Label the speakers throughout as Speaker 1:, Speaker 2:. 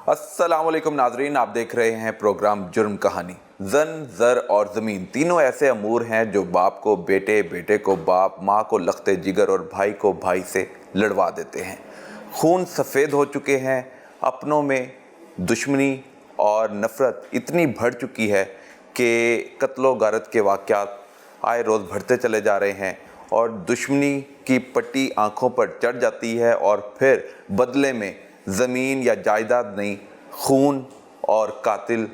Speaker 1: السلام علیکم ناظرین، آپ دیکھ رہے ہیں پروگرام جرم کہانی۔ زن، زر اور زمین تینوں ایسے امور ہیں جو باپ کو بیٹے، بیٹے کو باپ، ماں کو لخت جگر اور بھائی کو بھائی سے لڑوا دیتے ہیں۔ خون سفید ہو چکے ہیں، اپنوں میں دشمنی اور نفرت اتنی بڑھ چکی ہے کہ قتل و غارت کے واقعات آئے روز بڑھتے چلے جا رہے ہیں اور دشمنی کی پٹی آنکھوں پر چڑھ جاتی ہے اور پھر بدلے میں زمین یا جائیداد نہیں، خون اور قاتل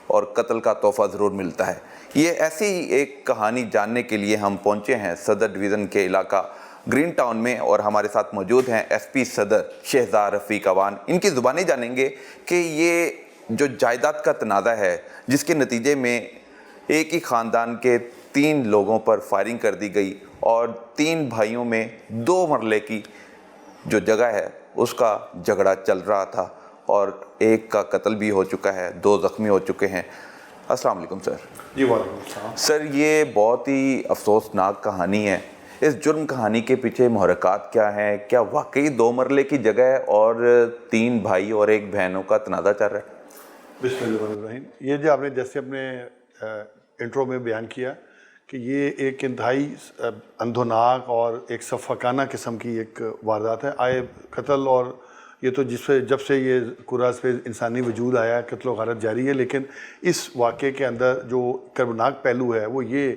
Speaker 1: اور قتل کا تحفہ ضرور ملتا ہے۔ یہ ایسی ہی ایک کہانی جاننے کے لیے ہم پہنچے ہیں صدر ڈویژن کے علاقہ گرین ٹاؤن میں، اور ہمارے ساتھ موجود ہیں ایس پی صدر شہزاد رفیق اوان۔ ان کی زبانی جانیں گے کہ یہ جو جائیداد کا تنازع ہے جس کے نتیجے میں ایک ہی خاندان کے 3 لوگوں پر فائرنگ کر دی گئی اور 3 بھائیوں میں 2 مرلے کی جو جگہ ہے اس کا جھگڑا چل رہا تھا اور ایک کا قتل بھی ہو چکا ہے، 2 زخمی ہو چکے ہیں۔ السلام علیکم سر۔
Speaker 2: جی وعلیکم السلام۔
Speaker 1: سر، یہ بہت ہی افسوسناک کہانی ہے۔ اس جرم کہانی کے پیچھے محرکات کیا ہیں؟ کیا واقعی 2 مرلے کی جگہ ہے اور 3 بھائی اور 1 بہنوں کا تنازع چل رہا ہے؟
Speaker 2: بسم اللہ الرحمن الرحیم۔ یہ جو آپ نے جیسے اپنے انٹرو میں بیان کیا کہ یہ ایک انتہائی اندھوناک اور ایک شفقانہ قسم کی ایک واردات ہے۔ قتل اور یہ تو جب سے یہ کراس پہ انسانی وجود آیا ہے قتل و غارت جاری ہے، لیکن اس واقعے کے اندر جو کربناک پہلو ہے وہ یہ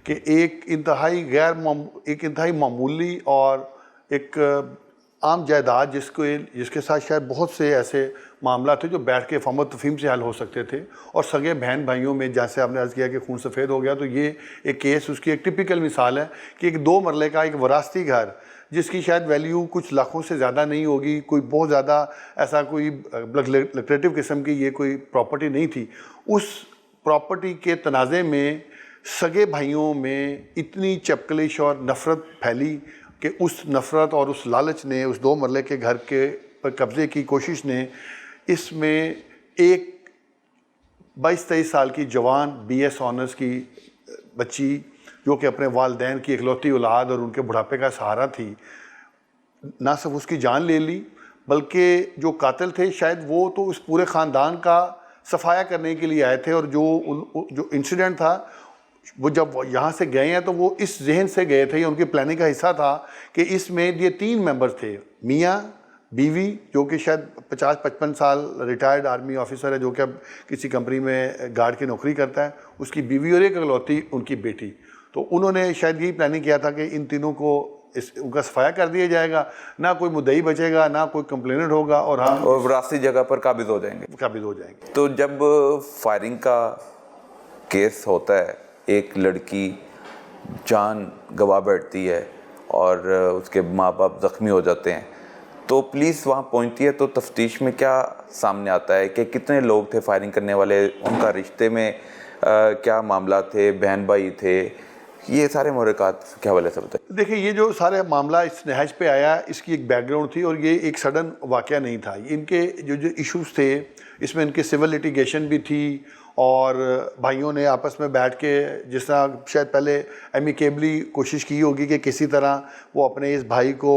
Speaker 2: کہ ایک انتہائی معمولی اور ایک عام جائیداد جس کے ساتھ شاید بہت سے ایسے معاملات تھے جو بیٹھ کے فہم و تفہیم سے حل ہو سکتے تھے، اور سگے بہن بھائیوں میں جیسے آپ نے عرض کیا کہ خون سفید ہو گیا، تو یہ ایک کیس اس کی ایک ٹپیکل مثال ہے کہ ایک 2 مرلے کا ایک وراثتی گھر جس کی شاید ویلیو کچھ لاکھوں سے زیادہ نہیں ہوگی، کوئی بہت زیادہ ایسا کوئی لکریٹو قسم کی یہ کوئی پراپرٹی نہیں تھی، اس پراپرٹی کے تنازع میں سگے بھائیوں میں اتنی چپکلش اور نفرت پھیلی کہ اس نفرت اور اس لالچ نے، اس 2 مرلے کے گھر کے پر قبضے کی کوشش نے، اس میں ایک 22-23 سال کی جوان BS آنرز کی بچی جو کہ اپنے والدین کی اکلوتی اولاد اور ان کے بڑھاپے کا سہارا تھی، نہ صرف اس کی جان لے لی بلکہ جو قاتل تھے شاید وہ تو اس پورے خاندان کا صفایا کرنے کے لیے آئے تھے، اور جو انسیڈنٹ تھا وہ جب یہاں سے گئے ہیں تو وہ اس ذہن سے گئے تھے، یہ ان کی پلاننگ کا حصہ تھا کہ اس میں یہ 3 ممبر تھے، میاں، بیوی جو کہ شاید 50-55 سال ریٹائرڈ آرمی آفیسر ہے جو کہ اب کسی کمپنی میں گارڈ کی نوکری کرتا ہے، اس کی بیوی اور ایک اکلوتی ان کی بیٹی۔ تو انہوں نے شاید یہی پلاننگ کیا تھا کہ ان تینوں کو ان کا صفایا کر دیا جائے گا، نہ کوئی مدعی بچے گا، نہ کوئی کمپلیننٹ ہوگا، اور ہم
Speaker 1: وراثتی جگہ پر قابض ہو جائیں گے۔ تو جب فائرنگ کا کیس ہوتا ہے، ایک لڑکی جان گوا بیٹھتی ہے اور اس کے ماں باپ زخمی ہو جاتے ہیں، تو پولیس وہاں پہنچتی ہے، تو تفتیش میں کیا سامنے آتا ہے کہ کتنے لوگ تھے فائرنگ کرنے والے، ان کا رشتے میں کیا معاملات تھے، بہن بھائی تھے، یہ سارے محرکات کے حوالے سے بتائیں۔
Speaker 2: دیکھیں، یہ جو سارے معاملہ اس نہج پہ آیا اس کی ایک بیک گراؤنڈ تھی، اور یہ ایک سڈن واقعہ نہیں تھا۔ ان کے جو ایشوز تھے اس میں ان کے سول لیٹیگیشن بھی تھی، اور بھائیوں نے آپس میں بیٹھ کے جس طرح شاید پہلے ایمیکیبلی کوشش کی ہوگی کہ کسی طرح وہ اپنے اس بھائی کو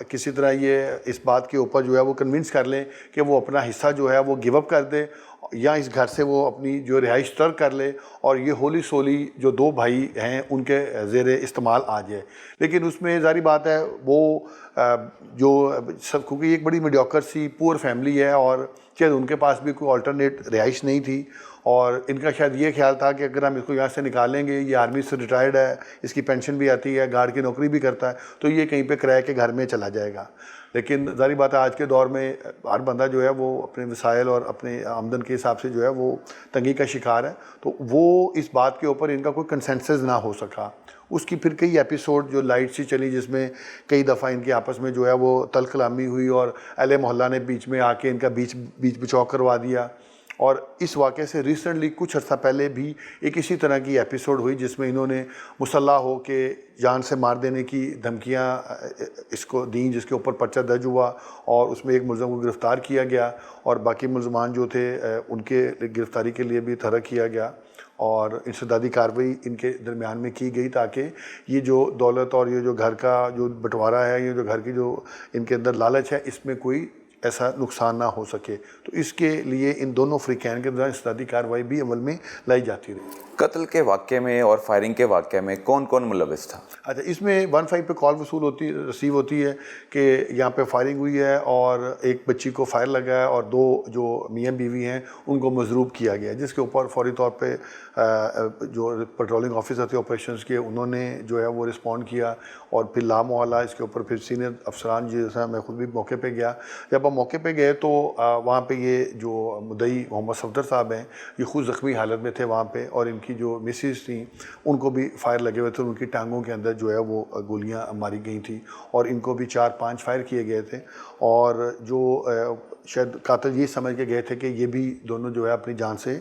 Speaker 2: کسی طرح یہ اس بات کے اوپر جو ہے وہ کنونس کر لیں کہ وہ اپنا حصہ جو ہے وہ گیو اپ کر دے یا اس گھر سے وہ اپنی جو رہائش ترک کر لے، اور یہ ہولی سولی جو 2 بھائی ہیں ان کے زیر استعمال آ جائے۔ لیکن اس میں ظاہری بات ہے وہ جو سب، کیونکہ یہ ایک بڑی میڈیوکر سی پور فیملی ہے اور شاید ان کے پاس بھی کوئی آلٹرنیٹ رہائش نہیں تھی، اور ان کا شاید یہ خیال تھا کہ اگر ہم اس کو یہاں سے نکالیں گے، یہ آرمی سے ریٹائرڈ ہے، اس کی پینشن بھی آتی ہے، گارڈ کی نوکری بھی کرتا ہے، تو یہ کہیں پہ کرائے کے گھر میں چلا جائے گا۔ لیکن ظاہری بات ہے آج کے دور میں ہر بندہ جو ہے وہ اپنے وسائل اور اپنے آمدن کے حساب سے جو ہے وہ تنگی کا شکار ہے، تو وہ اس بات کے اوپر ان کا کوئی کنسنسس نہ ہو سکا۔ اس کی پھر کئی ایپیسوڈ جو لائٹ سی چلی جس میں کئی دفعہ ان کے آپس میں جو ہے وہ تل کلامی ہوئی، اور اہل محلہ نے بیچ میں آ کے ان کا بیچ بچاؤ کروا دیا۔ اور اس واقعے سے ریسنٹلی کچھ عرصہ پہلے بھی ایک اسی طرح کی ایپیسوڈ ہوئی جس میں انہوں نے مسلح ہو کے جان سے مار دینے کی دھمکیاں اس کو دیں، جس کے اوپر پرچہ درج ہوا اور اس میں ایک ملزم کو گرفتار کیا گیا، اور باقی ملزمان جو تھے ان کے گرفتاری کے لیے بھی طرح کیا گیا، اور انسدادی کارروائی ان کے درمیان میں کی گئی تاکہ یہ جو دولت اور یہ جو گھر کا جو بٹوارا ہے، یہ جو گھر کی جو ان کے اندر لالچ ہے، اس میں کوئی ایسا نقصان نہ ہو سکے. تو اس کے لیے ان دونوں فریقین کے دوران استدادی کارروائی بھی عمل میں لائی جاتی رہی.
Speaker 1: قتل کے واقعے میں اور فائرنگ کے واقعے میں کون کون ملوث تھا؟
Speaker 2: اچھا، اس میں 15 پہ کال ریسیو ہوتی ہے کہ یہاں پہ فائرنگ ہوئی ہے اور ایک بچی کو فائر لگا ہے اور 2 جو میاں بیوی ہیں ان کو مضروب کیا گیا ہے، جس کے اوپر فوری طور پہ جو پیٹرولنگ آفیسر تھے آپریشنز کے انہوں نے جو ہے وہ رسپونڈ کیا اور پھر لامحالہ اس کے اوپر پھر سینئر افسران جیسا میں خود بھی موقع پہ گیا. جب ہم موقع پہ گئے تو وہاں پہ یہ جو مدعی محمد صفدر صاحب ہیں یہ خود زخمی حالت میں تھے وہاں پہ، اور ان کی جو مسز تھیں ان کو بھی فائر لگے ہوئے تھے، ان کی ٹانگوں کے اندر جو ہے وہ گولیاں ماری گئی تھیں اور ان کو بھی 4-5 فائر کیے گئے تھے. اور جو شاید قاتل یہ سمجھ کے گئے تھے کہ یہ بھی دونوں جو ہے اپنی جان سے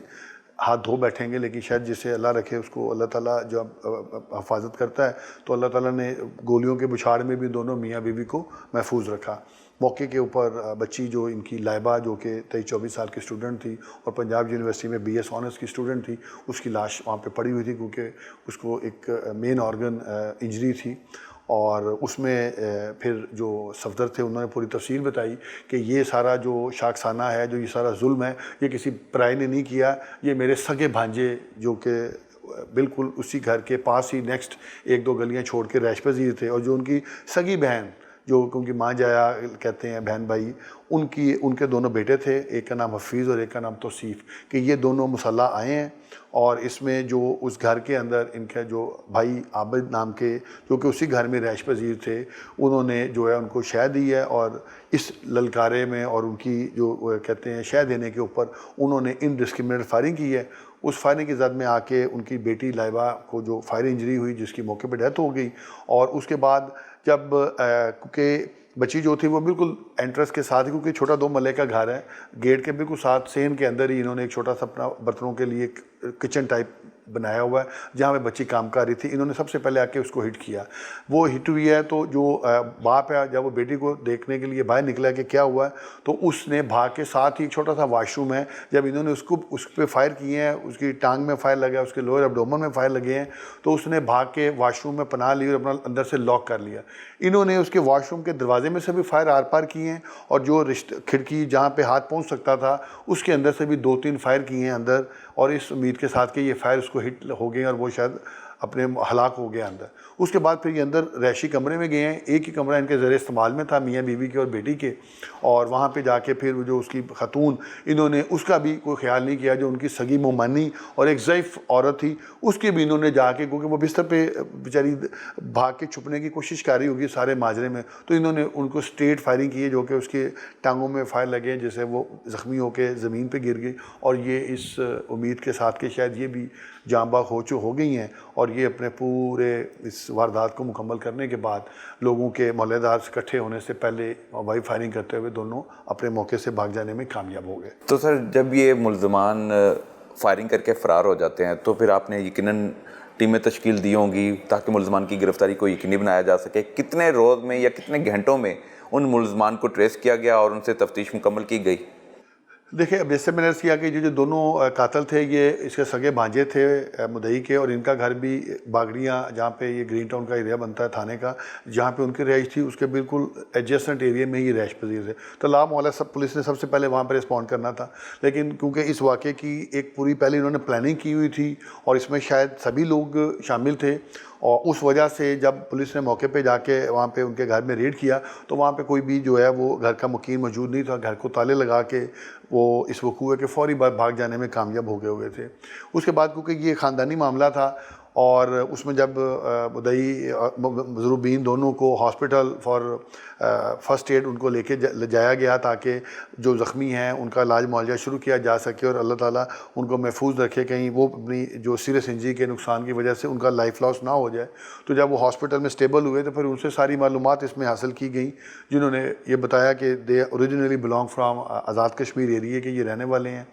Speaker 2: ہاتھ دھو بیٹھیں گے، لیکن شاید جسے اللہ رکھے اس کو اللہ تعالیٰ جب حفاظت کرتا ہے تو اللہ تعالیٰ نے گولیوں کے بچھاڑ میں بھی دونوں میاں بیوی کو محفوظ رکھا. موقع کے اوپر بچی جو ان کی لائبہ جو کہ 23-24 سال کی اسٹوڈنٹ تھی اور پنجاب یونیورسٹی میں BS آنرس کی اسٹوڈنٹ تھی، اس کی لاش وہاں پہ پڑی ہوئی تھی کیونکہ اس کو ایک مین آرگن انجری تھی. اور اس میں پھر جو صفدر تھے انہوں نے پوری تفصیل بتائی کہ یہ سارا جو شاکسانہ ہے، جو یہ سارا ظلم ہے، یہ کسی پرائی نے نہیں کیا، یہ میرے سگے بھانجے جو کہ بالکل اسی گھر کے پاس ہی نیکسٹ 1-2 گلیاں چھوڑ کے رہائش پذیر تھے، اور جو ان کی سگی بہن جو ان کی ماں جایا کہتے ہیں بہن بھائی، ان کے دونوں بیٹے تھے، ایک کا نام حفیظ اور ایک کا نام توصیف، کہ یہ دونوں مسلح آئے ہیں. اور اس میں جو اس گھر کے اندر ان کا جو بھائی عابد نام کے جو کہ اسی گھر میں رہائش پذیر تھے، انہوں نے جو ہے ان کو شہ دی ہے، اور اس للکارے میں اور ان کی جو کہتے ہیں شہ دینے کے اوپر انہوں نے انڈسکرمنیٹ فائرنگ کی ہے. اس فائرنگ کی زد میں آ کے ان کی بیٹی لائبہ کو جو فائر انجری ہوئی جس کی موقع پہ ڈیتھ ہو گئی. اور اس کے بعد جب کیونکہ بچی جو تھی وہ بالکل انٹرس کے ساتھ، کیونکہ چھوٹا 2 ملے کا گھر ہے، گیٹ کے بالکل ساتھ سین کے اندر ہی انہوں نے ایک چھوٹا سا اپنا برتنوں کے لیے ایک کچن ٹائپ بنایا ہوا ہے جہاں پہ بچی کام کر رہی تھی. انہوں نے سب سے پہلے آ کے اس کو ہٹ کیا. وہ ہٹ ہوئی ہے تو جو باپ ہے جب وہ بیٹی کو دیکھنے کے لیے باہر نکلا کہ کیا ہوا ہے تو اس نے بھاگ کے ساتھ ہی ایک چھوٹا سا واش روم ہے، جب انہوں نے اس پہ فائر کیے ہیں، اس کی ٹانگ میں فائر لگا ہے، اس کے لوئر ایبڈومن میں فائر لگے ہیں، تو اس نے بھاگ کے واش روم میں پناہ لی اور اپنا اندر سے لاک کر لیا. انہوں نے اس کے واش روم کے دروازے میں سے بھی فائر آر پار کیے ہیں، اور جو کھڑکی جہاں پہ ہاتھ پہنچ سکتا تھا اس کے اندر سے بھی 2-3 فائر کیے ہیں اندر، اور اس امید کے ساتھ کہ یہ فائر اس کو ہٹ ہو گئے اور وہ شاید اپنے ہلاک ہو گیا اندر. اس کے بعد پھر یہ اندر رہائشی کمرے میں گئے ہیں. ایک ہی کمرہ ان کے زیر استعمال میں تھا میاں بیوی کے اور بیٹی کے، اور وہاں پہ جا کے پھر جو اس کی خاتون، انہوں نے اس کا بھی کوئی خیال نہیں کیا، جو ان کی سگی مومانی اور ایک ضعیف عورت تھی اس کی بھی انہوں نے جا کے، کیونکہ وہ بستر پہ بیچاری بھاگ کے چھپنے کی کوشش کر رہی ہوگی سارے ماجرے میں، تو انہوں نے ان کو اسٹریٹ فائرنگ کی ہے جو کہ اس کے ٹانگوں میں فائر لگے جسے وہ زخمی ہو کے زمین پہ گر گئی. اور یہ اس امید کے ساتھ کہ شاید یہ بھی جاں باغ ہو گئی ہیں، اور یہ اپنے پورے اس واردات کو مکمل کرنے کے بعد لوگوں کے محلے دار سے اکٹھے ہونے سے پہلے وائی فائرنگ کرتے ہوئے دونوں اپنے موقع سے بھاگ جانے میں کامیاب ہو گئے.
Speaker 1: تو سر جب یہ ملزمان فائرنگ کر کے فرار ہو جاتے ہیں تو پھر آپ نے یقیناً ٹیمیں تشکیل دی ہوں گی تاکہ ملزمان کی گرفتاری کو یقینی بنایا جا سکے. کتنے روز میں یا کتنے گھنٹوں میں ان ملزمان کو ٹریس کیا گیا اور ان سے تفتیش مکمل کی گئی؟
Speaker 2: دیکھیں، اب جیسے میں نے عرض کیا کہ جو دونوں قاتل تھے یہ اس کے سگے بھانجے تھے مدعی کے، اور ان کا گھر بھی باگڑیاں جہاں پہ یہ گرین ٹاؤن کا ایریا بنتا ہے تھانے کا، جہاں پہ ان کی رہائش تھی اس کے بالکل ایڈجسٹنٹ ایریا میں ہی رہائش پذیر تھے. تو لامحالہ پولیس نے سب سے پہلے وہاں پہ رسپونڈ کرنا تھا، لیکن کیونکہ اس واقعے کی ایک پوری پہلے انہوں نے پلاننگ کی ہوئی تھی اور اس میں شاید سبھی لوگ شامل تھے، اور اس وجہ سے جب پولیس نے موقع پہ جا کے وہاں پہ ان کے گھر میں ریڈ کیا تو وہاں پہ کوئی بھی جو ہے وہ گھر کا مقیم موجود نہیں تھا. گھر کو تالے لگا کے وہ اس وقوع کے فوری بعد بھاگ جانے میں کامیاب ہو گئے ہوئے تھے. اس کے بعد کیونکہ یہ خاندانی معاملہ تھا اور اس میں جب مدعی مضروبین دونوں کو ہاسپٹل فار فرسٹ ایڈ ان کو لے کے جایا گیا تاکہ جو زخمی ہیں ان کا علاج معالجہ شروع کیا جا سکے اور اللہ تعالیٰ ان کو محفوظ رکھے، کہیں وہ اپنی جو سیریس انجری کے نقصان کی وجہ سے ان کا لائف لاس نہ ہو جائے. تو جب وہ ہاسپٹل میں اسٹیبل ہوئے تو پھر ان سے ساری معلومات اس میں حاصل کی گئیں، جنہوں نے یہ بتایا کہ they originally belong from Azad Kashmir area کے یہ رہنے والے ہیں.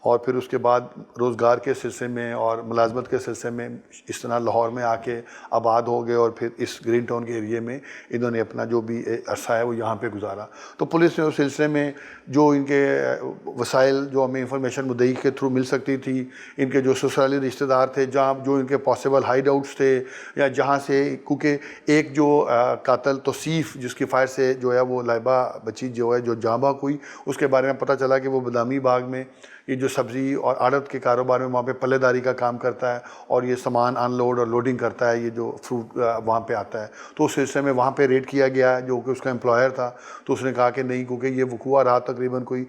Speaker 2: اور پھر اس کے بعد روزگار کے سلسلے میں اور ملازمت کے سلسلے میں اس طرح لاہور میں آ کے آباد ہو گئے اور پھر اس گرین ٹاؤن کے ایریے میں انہوں نے اپنا جو بھی عرصہ ہے وہ یہاں پہ گزارا. تو پولیس نے اس سلسلے میں جو ان کے وسائل جو ہمیں انفارمیشن مدعی کے تھرو مل سکتی تھی, ان کے جو سسرالی رشتہ دار تھے, جہاں جو ان کے پاسبل ہائیڈ آؤٹس تھے, یا جہاں سے, کیونکہ ایک جو قاتل توصیف جس کی فائر سے جو ہے وہ لائبہ بچی جو ہے جو جاں بحق ہوئی, اس کے بارے میں پتہ چلا کہ وہ بادامی باغ میں یہ جو سبزی اور آڑت کے کاروبار میں وہاں پہ پلے داری کا کام کرتا ہے اور یہ سامان ان لوڈ اور لوڈنگ کرتا ہے, یہ جو فروٹ وہاں پہ آتا ہے. تو اس سلسلے میں وہاں پہ ریڈ کیا گیا جو کہ اس کا امپلائر تھا. تو اس نے کہا کہ نہیں, کیونکہ یہ وقوع رات تقریباً کوئی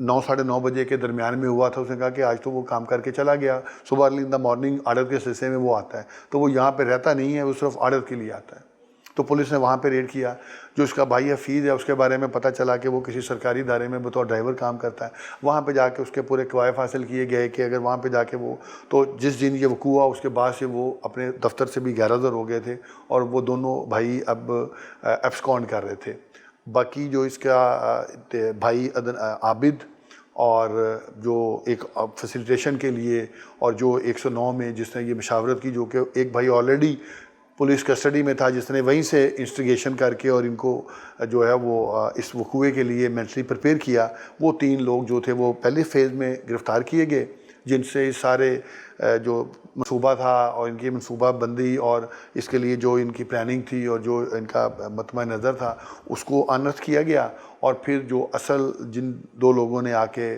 Speaker 2: 9 ساڑھے 9 بجے کے درمیان میں ہوا تھا. اس نے کہا کہ آج تو وہ کام کر کے چلا گیا, صبح ارلی ان دا مارننگ آڑت کے سلسلے میں وہ آتا ہے, تو وہ یہاں پہ رہتا نہیں ہے, وہ صرف آڑت کے لیے آتا ہے. تو پولیس نے وہاں پہ ریڈ کیا. جو اس کا بھائی حفیظ ہے اس کے بارے میں پتہ چلا کہ وہ کسی سرکاری ادارے میں بطور ڈرائیور کام کرتا ہے. وہاں پہ جا کے اس کے پورے کوائف حاصل کیے گئے کہ اگر وہاں پہ جا کے وہ, تو جس دن یہ وقوع ہوا اس کے بعد سے وہ اپنے دفتر سے بھی غیر حاضر ہو گئے تھے اور وہ دونوں بھائی اب ایبسکونڈ کر رہے تھے. باقی جو اس کا بھائی عابد اور جو ایک فیسیلیٹیشن کے لیے اور جو 109 میں جس نے یہ مشاورت کی, جو کہ ایک بھائی آلریڈی پولیس کسٹڈی میں تھا جس نے وہیں سے انسٹیگیشن کر کے اور ان کو جو ہے وہ اس وقوعے کے لیے مینٹلی پریپیئر کیا, وہ 3 لوگ جو تھے وہ پہلے فیز میں گرفتار کیے گئے, جن سے سارے جو منصوبہ تھا اور ان کی منصوبہ بندی اور اس کے لیے جو ان کی پلاننگ تھی اور جو ان کا مطمع نظر تھا اس کو انرتھ کیا گیا. اور پھر جو اصل جن 2 لوگوں نے آ کے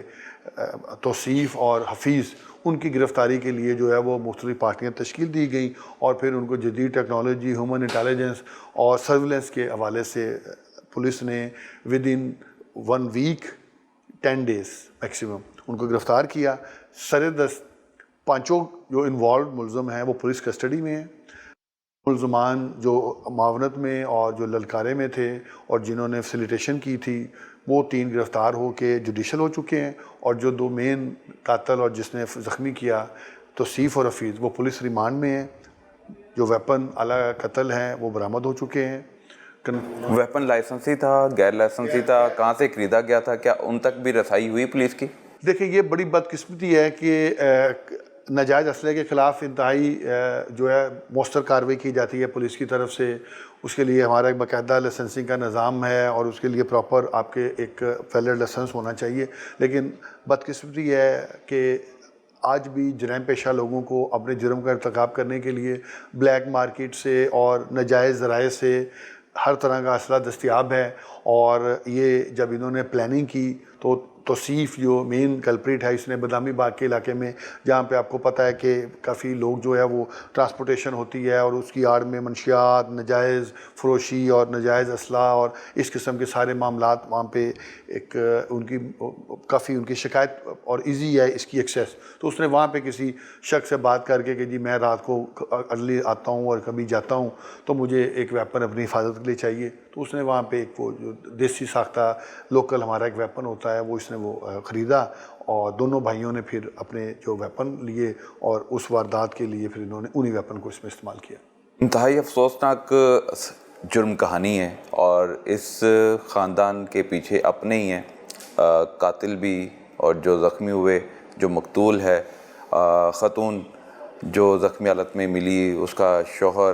Speaker 2: توصیف اور حفیظ, ان کی گرفتاری کے لیے جو ہے وہ مختلف پارٹیاں تشکیل دی گئیں اور پھر ان کو جدید ٹیکنالوجی, ہیومن انٹیلیجنس اور سرویلنس کے حوالے سے پولیس نے within 1 week 10 days maximum ان کو گرفتار کیا. سر دست 5 جو انوالوڈ ملزم ہیں وہ پولیس کسٹڈی میں ہیں. ملزمان جو معاونت میں اور جو للکارے میں تھے اور جنہوں نے فیسیلیٹیشن کی تھی وہ 3 گرفتار ہو کے جوڈیشل ہو چکے ہیں, اور جو 2 مین قاتل اور جس نے زخمی کیا توصیف اور حفیظ وہ پولیس ریمانڈ میں ہیں. جو ویپن اعلیٰ قتل ہیں وہ برآمد ہو چکے ہیں.
Speaker 1: ویپن لائسنسی تھا, غیر لائسنسی تھا, کہاں سے خریدا گیا تھا, کیا ان تک بھی رسائی ہوئی پولیس کی؟
Speaker 2: دیکھیں یہ بڑی بدقسمتی ہے کہ ناجائز اسلحے کے خلاف انتہائی جو ہے مؤثر کارروائی کی جاتی ہے پولیس کی طرف سے. اس کے لیے ہمارا ایک باقاعدہ لائسنسنگ کا نظام ہے اور اس کے لیے پراپر آپ کے ایک ویلڈ لائسنس ہونا چاہیے. لیکن بدقسمتی ہے کہ آج بھی جرائم پیشہ لوگوں کو اپنے جرم کا ارتکاب کرنے کے لیے بلیک مارکیٹ سے اور ناجائز ذرائع سے ہر طرح کا اسلحہ دستیاب ہے. اور یہ جب انہوں نے پلاننگ کی تو توصیف جو مین کلپریٹ ہے اس نے بادامی باغ کے علاقے میں, جہاں پہ آپ کو پتہ ہے کہ کافی لوگ جو ہے وہ ٹرانسپورٹیشن ہوتی ہے اور اس کی آڑ میں منشیات, ناجائز فروشی اور ناجائز اسلحہ اور اس قسم کے سارے معاملات وہاں پہ ایک ان کی کافی ان کی شکایت اور ایزی ہے اس کی ایکسیس. تو اس نے وہاں پہ کسی شخص سے بات کر کے کہ جی میں رات کو ارلی آتا ہوں اور کبھی جاتا ہوں تو مجھے ایک ویپن اپنی حفاظت کے لیے چاہیے. تو اس نے وہاں پہ ایک وہ جو دیسی ساختہ لوکل ہمارا ایک ویپن ہوتا ہے وہ اس نے وہ خریدا, اور دونوں بھائیوں نے پھر اپنے جو ویپن لیے اور اس واردات کے لیے پھر انہوں نے انہی ویپن کو اس میں استعمال کیا.
Speaker 1: انتہائی افسوسناک جرم کہانی ہے اور اس خاندان کے پیچھے اپنے ہی ہیں قاتل بھی, اور جو زخمی ہوئے, جو مقتول ہے خاتون جو زخمی حالت میں ملی, اس کا شوہر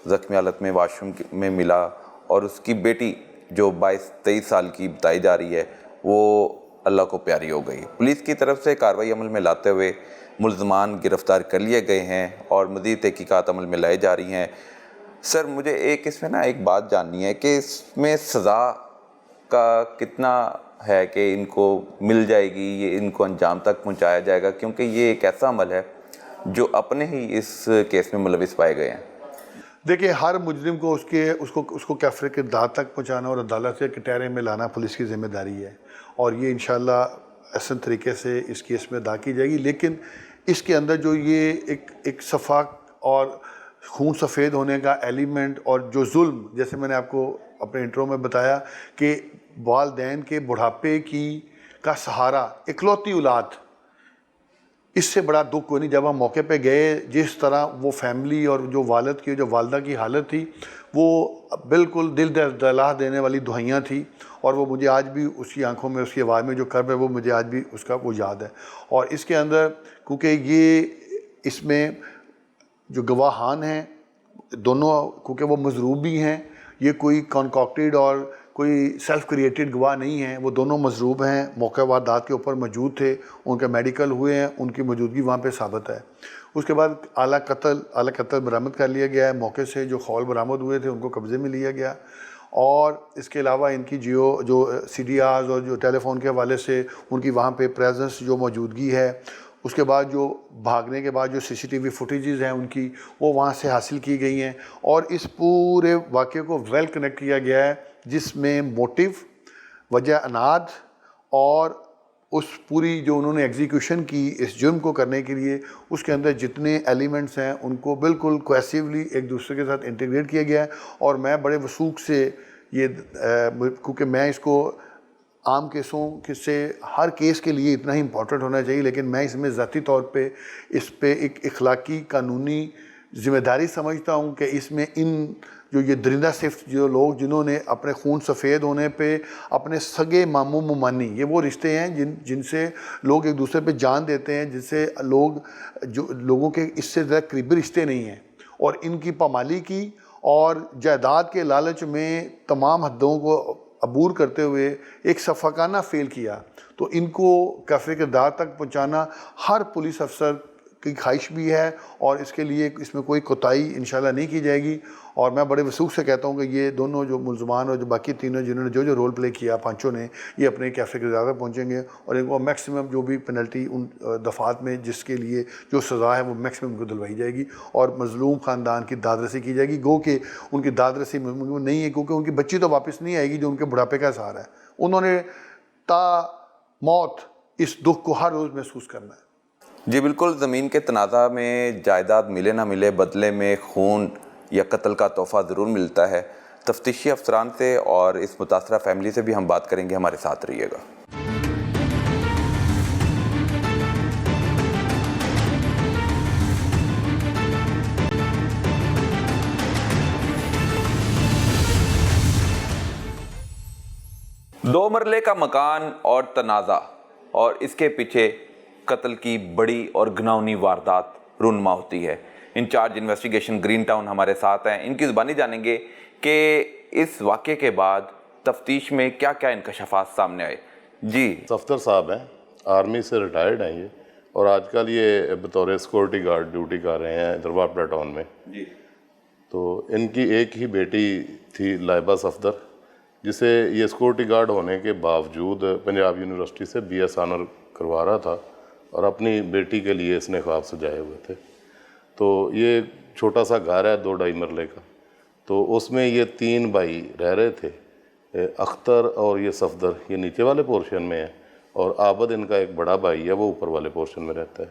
Speaker 1: زخمی حالت میں واش روم میں ملا, اور اس کی بیٹی جو 22-23 سال کی بتائی جا رہی ہے وہ اللہ کو پیاری ہو گئی. پولیس کی طرف سے کارروائی عمل میں لاتے ہوئے ملزمان گرفتار کر لیے گئے ہیں اور مزید تحقیقات عمل میں لائی جا رہی ہیں. سر مجھے اس میں ایک بات جاننی ہے کہ اس میں سزا کا کتنا ہے کہ ان کو مل جائے گی, یہ ان کو انجام تک پہنچایا جائے گا, کیونکہ یہ ایک ایسا عمل ہے جو اپنے ہی اس کیس میں ملوث پائے گئے ہیں.
Speaker 2: دیکھیں ہر مجرم کو اس کو کیفر کردار تک پہنچانا اور عدالت کے کٹہرے میں لانا پولیس کی ذمہ داری ہے, اور یہ انشاءاللہ احسن طریقے سے اس کیس میں ادا کی جائے گی. لیکن اس کے اندر جو یہ ایک شفاق اور خون سفید ہونے کا ایلیمنٹ اور جو ظلم, جیسے میں نے آپ کو اپنے انٹرو میں بتایا کہ والدین کے بڑھاپے کا سہارا اکلوتی اولاد اس سے بڑا دکھ کوئی نہیں. جب ہم موقع پہ گئے, جس طرح وہ فیملی اور جو والد کی جو والدہ کی حالت تھی وہ بالکل دل دہلا دینے والی دعائیاں تھیں, اور وہ مجھے آج بھی اس کی آنکھوں میں, اس کی آواز میں جو کرب ہے وہ مجھے آج بھی اس کا وہ یاد ہے. اور اس کے اندر کیونکہ یہ اس میں جو گواہان ہیں دونوں, کیونکہ وہ مضروب بھی ہیں, یہ کوئی کانکاکٹیڈ اور کوئی سیلف کریٹڈ گواہ نہیں ہیں, وہ دونوں مضروب ہیں, موقع واردات کے اوپر موجود تھے, ان کے میڈیکل ہوئے ہیں, ان کی موجودگی وہاں پہ ثابت ہے. اس کے بعد اعلیٰ قتل برآمد کر لیا گیا ہے. موقع سے جو خول برآمد ہوئے تھے ان کو قبضے میں لیا گیا, اور اس کے علاوہ ان کی جو سی ڈی آرز اور جو ٹیلی فون کے حوالے سے ان کی وہاں پہ پریزنس جو موجودگی ہے, اس کے بعد جو بھاگنے کے بعد جو سی سی ٹی وی فوٹیجز ہیں ان کی, وہ وہاں سے حاصل کی گئی ہیں. اور اس پورے واقعے کو ویل کنیکٹ کیا گیا ہے, جس میں موٹیو, وجہ اناد, اور اس پوری جو انہوں نے ایگزیکیوشن کی اس جرم کو کرنے کے لیے, اس کے اندر جتنے ایلیمنٹس ہیں ان کو بالکل کوہیسیولی ایک دوسرے کے ساتھ انٹیگریٹ کیا گیا ہے. اور میں بڑے وثوق سے یہ, کیونکہ میں اس کو عام کیسوں سے ہر کیس کے لیے اتنا ہی امپورٹنٹ ہونا چاہیے, لیکن میں اس میں ذاتی طور پہ اس پہ ایک اخلاقی قانونی ذمہ داری سمجھتا ہوں کہ اس میں ان جو یہ درندہ صفت جو لوگ جنہوں نے اپنے خون سفید ہونے پہ اپنے سگے ماموں ممانی, یہ وہ رشتے ہیں جن سے لوگ ایک دوسرے پہ جان دیتے ہیں, جن سے لوگوں کے اس سے زیادہ قریبی رشتے نہیں ہیں, اور ان کی پامالی کی اور جائیداد کے لالچ میں تمام حدوں کو عبور کرتے ہوئے ایک شفقانہ فیل کیا. تو ان کو کیفے کردار تک پہنچانا ہر پولیس افسر کی خواہش بھی ہے, اور اس کے لیے اس میں کوئی کوتاہی انشاءاللہ نہیں کی جائے گی. اور میں بڑے وثوق سے کہتا ہوں کہ یہ دونوں جو ملزمان اور جو باقی تینوں جنہوں نے جو رول پلے کیا, پانچوں نے, یہ اپنے کیفے کردار تک پہنچیں گے, اور ان کو میکسیمم جو بھی پینلٹی ان دفعات میں جس کے لیے جو سزا ہے وہ میکسیمم کو دلوائی جائے گی, اور مظلوم خاندان کی داد رسی کی جائے گی. گو کہ ان کی داد رسی نہیں ہے, کیونکہ ان کی بچی تو واپس نہیں آئے گی جو ان کے بڑھاپے کا سہارا ہے. انہوں نے تا موت اس دکھ کو ہر روز محسوس کرنا ہے.
Speaker 1: جی بالکل, زمین کے تنازع میں جائیداد ملے نہ ملے, بدلے میں خون یا قتل کا تحفہ ضرور ملتا ہے. تفتیشی افسران سے اور اس متاثرہ فیملی سے بھی ہم بات کریں گے, ہمارے ساتھ رہیے گا. دو مرلے کا مکان اور تنازع, اور اس کے پیچھے قتل کی بڑی اور گھناؤنی واردات رونما ہوتی ہے. انچارج انویسٹیگیشن گرین ٹاؤن ہمارے ساتھ ہیں, ان کی زبانی جانیں گے کہ اس واقعے کے بعد تفتیش میں کیا کیا انکشافات سامنے آئے. جی
Speaker 3: صفدر صاحب ہیں, آرمی سے ریٹائرڈ ہیں یہ, اور آج کل یہ بطور سیکورٹی گارڈ ڈیوٹی کر رہے ہیں دربار ٹاؤن میں.
Speaker 1: جی
Speaker 3: تو ان کی ایک ہی بیٹی تھی لائبہ صفدر, جسے یہ سیکورٹی گارڈ ہونے کے باوجود پنجاب یونیورسٹی سے بی ایس آنر کروا رہا تھا, اور اپنی بیٹی کے لیے اس نے خواب سجائے ہوئے تھے. تو یہ چھوٹا سا گھر ہے 2-2.5 مرلے کا, تو اس میں یہ 3 بھائی رہ رہے تھے. اختر اور یہ صفدر یہ نیچے والے پورشن میں ہے, اور عابد ان کا ایک بڑا بھائی ہے وہ اوپر والے پورشن میں رہتا ہے.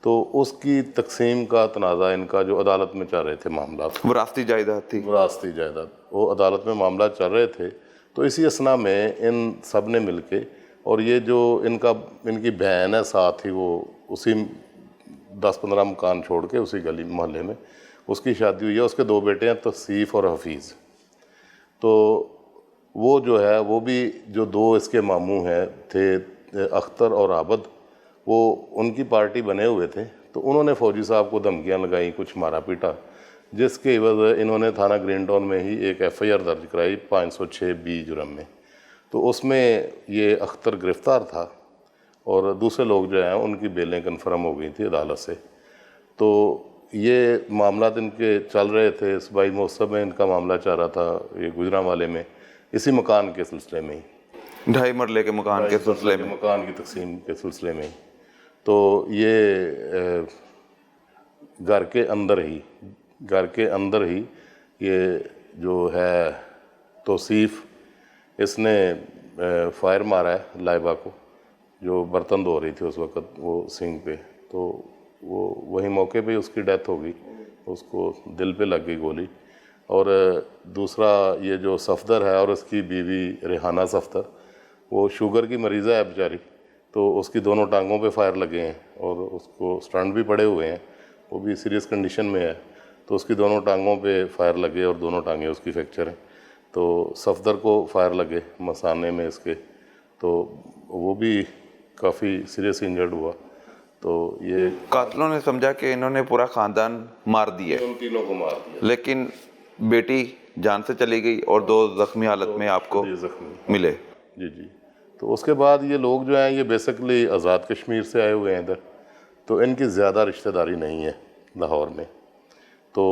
Speaker 3: تو اس کی تقسیم کا تنازع ان کا جو عدالت میں چل رہے تھے معاملات,
Speaker 1: وراثتی جائیداد تھی.
Speaker 3: وراثتی جائیداد, وہ عدالت میں معاملات چل رہے تھے. تو اسی اثنا میں ان سب نے مل کے, اور یہ جو ان کی بہن ہے ساتھ ہی, وہ اسی 10-15 مکان چھوڑ کے اسی گلی محلے میں اس کی شادی ہوئی ہے. اس کے 2 بیٹے ہیں, توصیف اور حفیظ. تو وہ جو ہے وہ بھی جو 2 اس کے ماموں ہیں تھے اختر اور عابد, وہ ان کی پارٹی بنے ہوئے تھے. تو انہوں نے فوجی صاحب کو دھمکیاں لگائیں, کچھ مارا پیٹا, جس کے عوض انہوں نے تھانہ گرین ٹاؤن میں ہی ایک FIR درج کرائی 506B جرم میں. تو اس میں یہ اختر گرفتار تھا, اور دوسرے لوگ جو ہیں ان کی بیلیں کنفرم ہو گئی تھی عدالت سے. تو یہ معاملات ان کے چل رہے تھے. صوبائی مہذب میں ان کا معاملہ چل رہا تھا, یہ گجرانوالے میں اسی مکان کے سلسلے میں ہی,
Speaker 1: 2.5 مرلے کے مکان کے سلسلے میں,
Speaker 3: مکان کی تقسیم کے سلسلے میں. تو یہ گھر کے اندر ہی یہ جو ہے توصیف, اس نے فائر مارا ہے لائبہ کو, جو برتن دھو رہی تھی اس وقت وہ سنک پہ. تو وہ وہی موقع پہ اس کی ڈیتھ ہو گئی, اس کو دل پہ لگ گئی گولی. اور دوسرا یہ جو صفدر ہے اور اس کی بیوی ریحانہ صفدر, وہ شوگر کی مریضہ ہے بیچاری, تو اس کی دونوں ٹانگوں پہ فائر لگے ہیں اور اس کو اسٹنٹ بھی پڑے ہوئے ہیں, وہ بھی سیریس کنڈیشن میں ہے. تو اس کی دونوں ٹانگوں پہ فائر لگے اور دونوں ٹانگیں اس کی فریکچر ہیں. تو صفدر کو فائر لگے مثانے میں اس کے, تو وہ بھی کافی سیریس انجرڈ ہوا. تو یہ
Speaker 1: قاتلوں نے سمجھا کہ انہوں نے پورا خاندان مار دیا,
Speaker 3: ان تینوں کو مار دیا.
Speaker 1: لیکن بیٹی جان سے چلی گئی اور 2 زخمی حالت میں آپ کو
Speaker 3: زخمی
Speaker 1: ملے.
Speaker 3: جی. تو اس کے بعد یہ لوگ جو ہیں یہ بیسکلی آزاد کشمیر سے آئے ہوئے ہیں ادھر, تو ان کی زیادہ رشتہ داری نہیں ہے لاہور میں. تو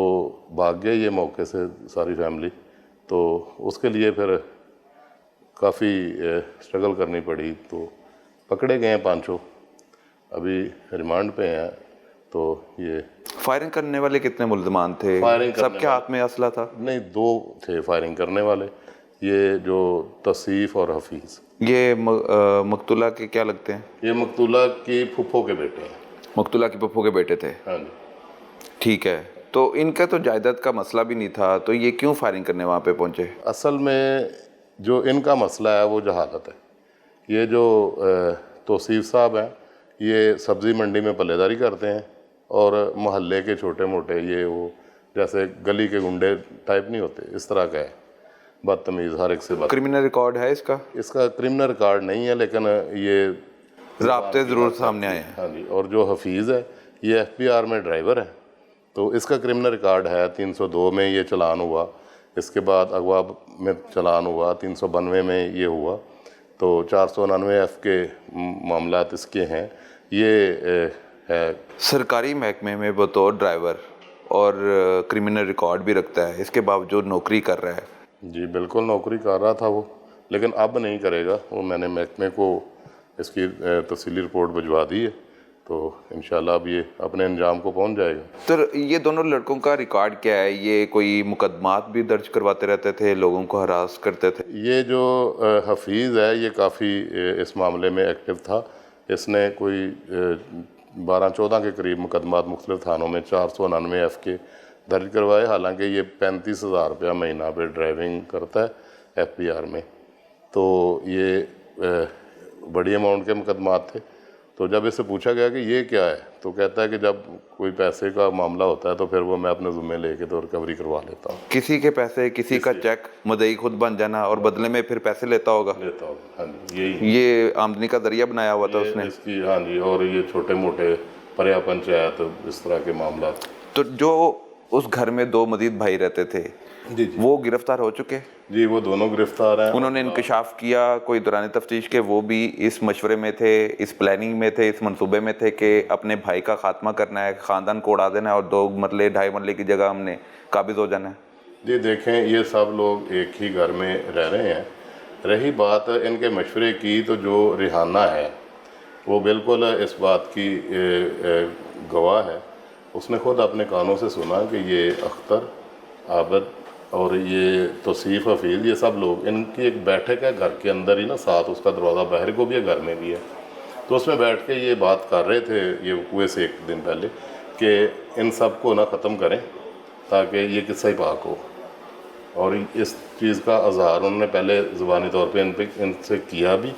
Speaker 3: بھاگ گئے یہ موقع سے ساری فیملی. تو اس کے لیے پھر کافی اسٹرگل کرنی پڑی. تو پکڑے گئے ہیں 5 ابھی ریمانڈ پہ ہیں. تو یہ
Speaker 1: فائرنگ کرنے والے کتنے ملزمان تھے؟ سب کے ہاتھ میں اسلحہ تھا؟
Speaker 3: نہیں, 2 تھے فائرنگ کرنے والے, یہ جو توصیف اور حفیظ.
Speaker 1: یہ مقتولہ کے کیا لگتے ہیں؟
Speaker 3: یہ مقتولہ کی پھپھو کے بیٹے ہیں.
Speaker 1: مقتولہ کی پھپھو کے بیٹے تھے.
Speaker 3: ہاں جی.
Speaker 1: ٹھیک ہے. تو ان کا تو جائیداد کا مسئلہ بھی نہیں تھا, تو یہ کیوں فائرنگ کرنے وہاں پہ پہنچے؟
Speaker 3: اصل میں جو ان کا مسئلہ ہے وہ جہالت ہے. یہ جو توصیف صاحب ہیں یہ سبزی منڈی میں پلے داری کرتے ہیں, اور محلے کے چھوٹے موٹے یہ وہ جیسے گلی کے گنڈے ٹائپ نہیں ہوتے اس طرح کا ہے, بدتمیز, ہر ایک سے بات.
Speaker 1: کرمنل ریکارڈ ہے اس کا؟
Speaker 3: اس کا کرمنل ریکارڈ نہیں ہے, لیکن یہ
Speaker 1: رابطے ضرور سامنے آئے ہیں.
Speaker 3: ہاں جی. اور جو حفیظ ہے یہ FBR میں ڈرائیور ہے, تو اس کا کرمنل ریکارڈ ہے. 302 میں یہ چلان ہوا, اس کے بعد اغوا میں چلان ہوا, 392 میں یہ ہوا, تو 499F کے معاملات اس کے ہیں. یہ ہے
Speaker 1: سرکاری محکمے میں بطور ڈرائیور اور کرمنل ریکارڈ بھی رکھتا ہے, اس کے باوجود نوکری کر رہا ہے.
Speaker 3: جی بالکل نوکری کر رہا تھا وہ, لیکن اب نہیں کرے گا. وہ میں نے محکمے کو اس کی تفصیلی رپورٹ بھجوا دی ہے, تو انشاءاللہ اب یہ اپنے انجام کو پہنچ جائے گا.
Speaker 1: تو یہ دونوں لڑکوں کا ریکارڈ کیا ہے؟ یہ کوئی مقدمات بھی درج کرواتے رہتے تھے, لوگوں کو ہراس کرتے تھے؟
Speaker 3: یہ جو حفیظ ہے یہ کافی اس معاملے میں ایکٹیو تھا. اس نے کوئی 12-14 کے قریب مقدمات مختلف تھانوں میں 499F کے درج کروائے. حالانکہ یہ 35,000 روپیہ مہینہ پہ ڈرائیونگ کرتا ہے FBR میں. تو یہ بڑی اماؤنٹ کے مقدمات تھے. تو جب اس سے پوچھا گیا کہ یہ کیا ہے, تو کہتا ہے کہ جب کوئی پیسے کا معاملہ ہوتا ہے تو پھر وہ میں اپنے ذمہ لے کے تو ریکوری کروا لیتا ہوں.
Speaker 1: کسی کے پیسے, کسی کا چیک, مدعی خود بن جانا اور بدلے میں پھر پیسے لیتا ہوگا.
Speaker 3: ہاں جی. یہی
Speaker 1: یہ آمدنی کا ذریعہ بنایا ہوا تھا اس نے.
Speaker 3: اس کی ہاں جی. اور یہ چھوٹے موٹے پریا پنچایت اس طرح کے معاملات.
Speaker 1: تو جو اس گھر میں 2 مزید بھائی رہتے تھے
Speaker 3: جی
Speaker 1: وہ گرفتار ہو چکے؟
Speaker 3: جی وہ دونوں گرفتار ہیں.
Speaker 1: انہوں نے انکشاف کیا کوئی دوران تفتیش کے وہ بھی اس مشورے میں تھے, اس پلاننگ میں تھے, اس منصوبے میں تھے کہ اپنے بھائی کا خاتمہ کرنا ہے, خاندان کو اڑا دینا ہے اور 2 مرلے 2.5 مرلے کی جگہ ہم نے قابض ہو جانا ہے؟
Speaker 3: جی دیکھیں, یہ سب لوگ ایک ہی گھر میں رہ رہے ہیں. رہی بات ان کے مشورے کی, تو جو ریحانہ ہے وہ بالکل اس بات کی گواہ ہے. اس نے خود اپنے کانوں سے سنا کہ یہ اختر, عابد اور یہ توصیف, حفیظ, یہ سب لوگ ان کی ایک بیٹھک ہے گھر کے اندر ہی نا, ساتھ اس کا دروازہ باہر کو بھی ہے, گھر میں بھی ہے. تو اس میں بیٹھ کے یہ بات کر رہے تھے یہ وقوعے سے 1 دن پہلے کہ ان سب کو نہ ختم کریں تاکہ یہ قصہ ہی پاک ہو. اور اس چیز کا اظہار انہوں نے پہلے زبانی طور پہ ان سے کیا بھی,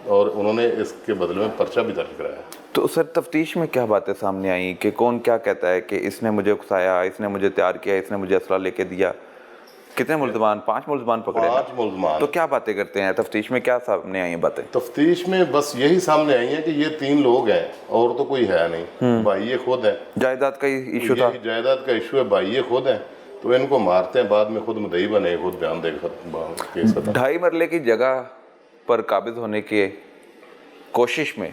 Speaker 3: اور انہوں نے اس کے بدلے میں پرچہ بھی درج کرایا.
Speaker 1: تو سر تفتیش میں کیا باتیں سامنے آئیں کہ کون کیا کہتا ہے کہ اس نے مجھے اکسایا, اس نے مجھے تیار کیا, اس نے مجھے اسلحہ لے کے دیا؟ کتنے ملزمان؟ 5 ملزمان پکڑے؟
Speaker 3: 5 ملزمان.
Speaker 1: تو کیا باتیں کرتے ہیں تفتیش میں, کیا سامنے آئی ہیں باتیں؟
Speaker 3: تفتیش میں بس یہی سامنے آئی ہیں کہ یہ 3 لوگ ہیں اور تو کوئی ہے نہیں. بھائی یہ خود ہیں.
Speaker 1: جائیداد کا ہی ایشو تھا؟
Speaker 3: جائیداد کا ایشو ہے. بھائی یہ خود ہیں, تو ان کو مارتے ہیں, بعد میں خود مدعی بنے, خود بیان دے ختم کیس ختم.
Speaker 1: 2.5 مرلے کی جگہ پر قابض ہونے کے کوشش میں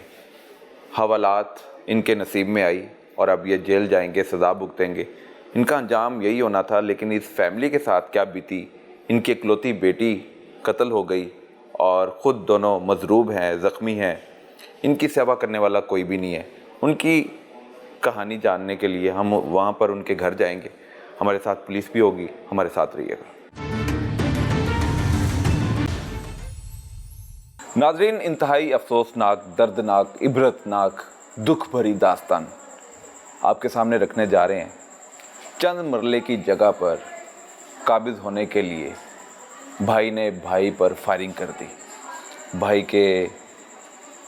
Speaker 1: حوالات ان کے نصیب میں آئی اور اب یہ جیل جائیں گے, سزا بھگتیں گے. ان کا انجام یہی ہونا تھا, لیکن اس فیملی کے ساتھ کیا بیتی. ان کی اکلوتی بیٹی قتل ہو گئی اور خود دونوں مضروب ہیں, زخمی ہیں. ان کی سیوا کرنے والا کوئی بھی نہیں ہے. ان کی کہانی جاننے کے لیے ہم وہاں پر ان کے گھر جائیں گے. ہمارے ساتھ پولیس بھی ہوگی, ہمارے ساتھ رہیے گا. ناظرین, انتہائی افسوسناک, دردناک, عبرتناک, دکھ بھری داستان آپ کے سامنے رکھنے جا رہے ہیں. چند مرلے کی جگہ پر قابض ہونے کے لیے بھائی نے بھائی پر فائرنگ کر دی. بھائی کے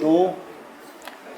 Speaker 4: 2